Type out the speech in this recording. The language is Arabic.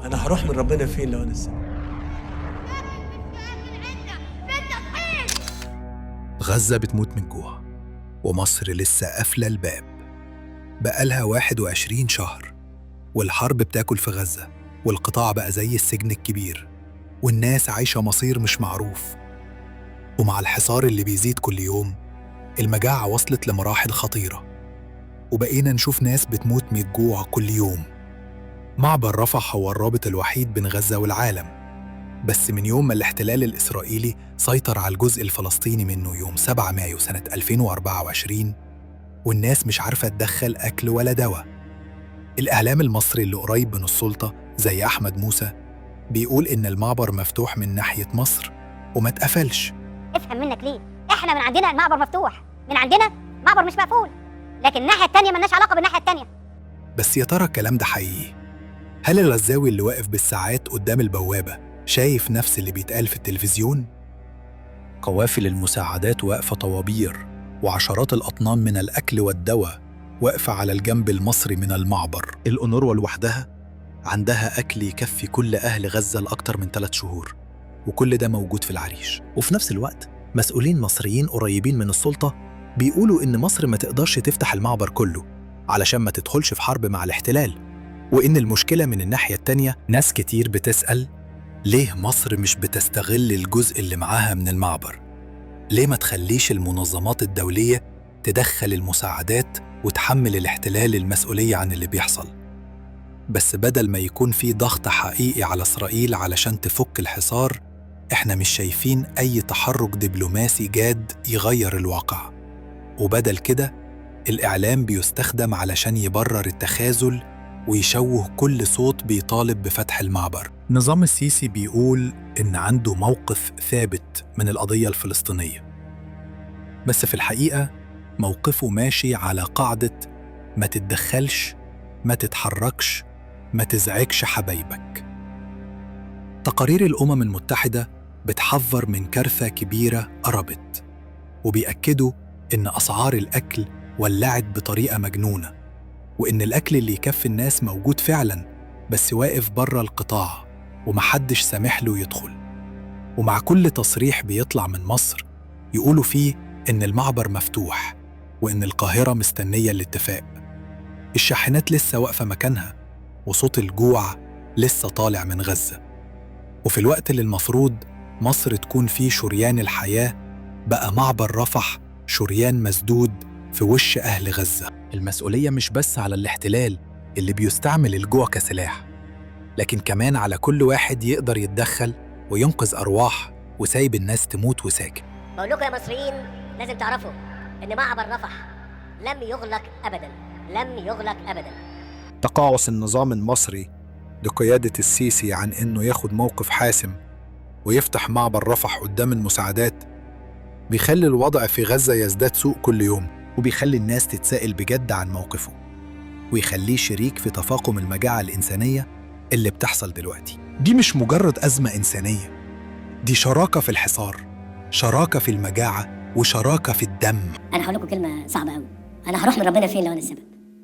انا هروح من ربنا فين لو انا السبب؟ غزة بتموت من جوع، ومصر لسه قافلة الباب. بقالها 21 شهر، والحرب بتاكل في غزة، والقطاع بقى زي السجن الكبير، والناس عايشة مصير مش معروف. ومع الحصار اللي بيزيد كل يوم، المجاعة وصلت لمراحل خطيرة، وبقينا نشوف ناس بتموت من الجوع كل يوم. معبر رفح هو الرابط الوحيد بين غزة والعالم، بس من يوم ما الاحتلال الإسرائيلي سيطر على الجزء الفلسطيني منه يوم 7 مايو سنة 2024، والناس مش عارفة تدخل أكل ولا دواء. الإعلام المصري اللي قريب من السلطة زي أحمد موسى بيقول إن المعبر مفتوح من ناحية مصر وما اتقفلش. افهم منك ليه؟ احنا من عندنا المعبر مفتوح، من عندنا معبر مش مقفول، لكن الناحية التانية ملناش علاقة بالناحية التانية. بس يا ترى الكلام ده حقيقي؟ هل الغزاوي اللي واقف بالساعات قدام البوابة شايف نفس اللي بيتقال في التلفزيون؟ قوافل المساعدات واقفة طوابير، وعشرات الأطنان من الأكل والدواء واقفة على الجنب المصري من المعبر. الأونروا لوحدها عندها أكل يكفي كل أهل غزة لأكتر من 3 شهور، وكل ده موجود في العريش. وفي نفس الوقت مسؤولين مصريين قريبين من السلطة بيقولوا إن مصر ما تقدرش تفتح المعبر كله علشان ما تدخلش في حرب مع الاحتلال، وإن المشكلة من الناحية التانية. ناس كتير بتسأل ليه مصر مش بتستغل الجزء اللي معاها من المعبر؟ ليه ما تخليش المنظمات الدولية تدخل المساعدات وتحمل الاحتلال المسؤولية عن اللي بيحصل؟ بس بدل ما يكون في ضغط حقيقي على إسرائيل علشان تفك الحصار، إحنا مش شايفين أي تحرك دبلوماسي جاد يغير الواقع. وبدل كده الإعلام بيستخدم علشان يبرر التخاذل ويشوه كل صوت بيطالب بفتح المعبر. نظام السيسي بيقول إن عنده موقف ثابت من القضية الفلسطينية، بس في الحقيقة موقفه ماشي على قاعدة ما تتدخلش، ما تتحركش، ما تزعجش حبايبك. تقارير الأمم المتحدة بتحذر من كارثة كبيرة قربت، وبيأكدوا إن أسعار الأكل ولعت بطريقة مجنونة، وإن الأكل اللي يكفي الناس موجود فعلاً، بس واقف بره القطاع ومحدش سامح له يدخل. ومع كل تصريح بيطلع من مصر يقولوا فيه إن المعبر مفتوح وإن القاهرة مستنية الاتفاق، الشاحنات لسه واقفة مكانها، وصوت الجوع لسه طالع من غزة. وفي الوقت اللي المفروض مصر تكون فيه شريان الحياة، بقى معبر رفح شريان مسدود في وش أهل غزة. المسؤولية مش بس على الاحتلال اللي بيستعمل الجوع كسلاح، لكن كمان على كل واحد يقدر يتدخل وينقذ أرواح وسايب الناس تموت وساكت. بقول لكم يا مصريين لازم تعرفوا إن معبر رفح لم يغلق أبداً، لم يغلق أبداً. تقاعس النظام المصري لقيادة السيسي عن إنه ياخد موقف حاسم ويفتح معبر رفح قدام المساعدات بيخلي الوضع في غزة يزداد سوء كل يوم، وبيخلي الناس تتساءل بجد عن موقفه، ويخليه شريك في تفاقم المجاعة الإنسانية اللي بتحصل دلوقتي. دي مش مجرد أزمة إنسانية، دي شراكة في الحصار، شراكة في المجاعة، وشراكة في الدم. أنا هقول لكم كلمة صعبة أوي، أنا هروح من ربنا فين لو أنا السبب؟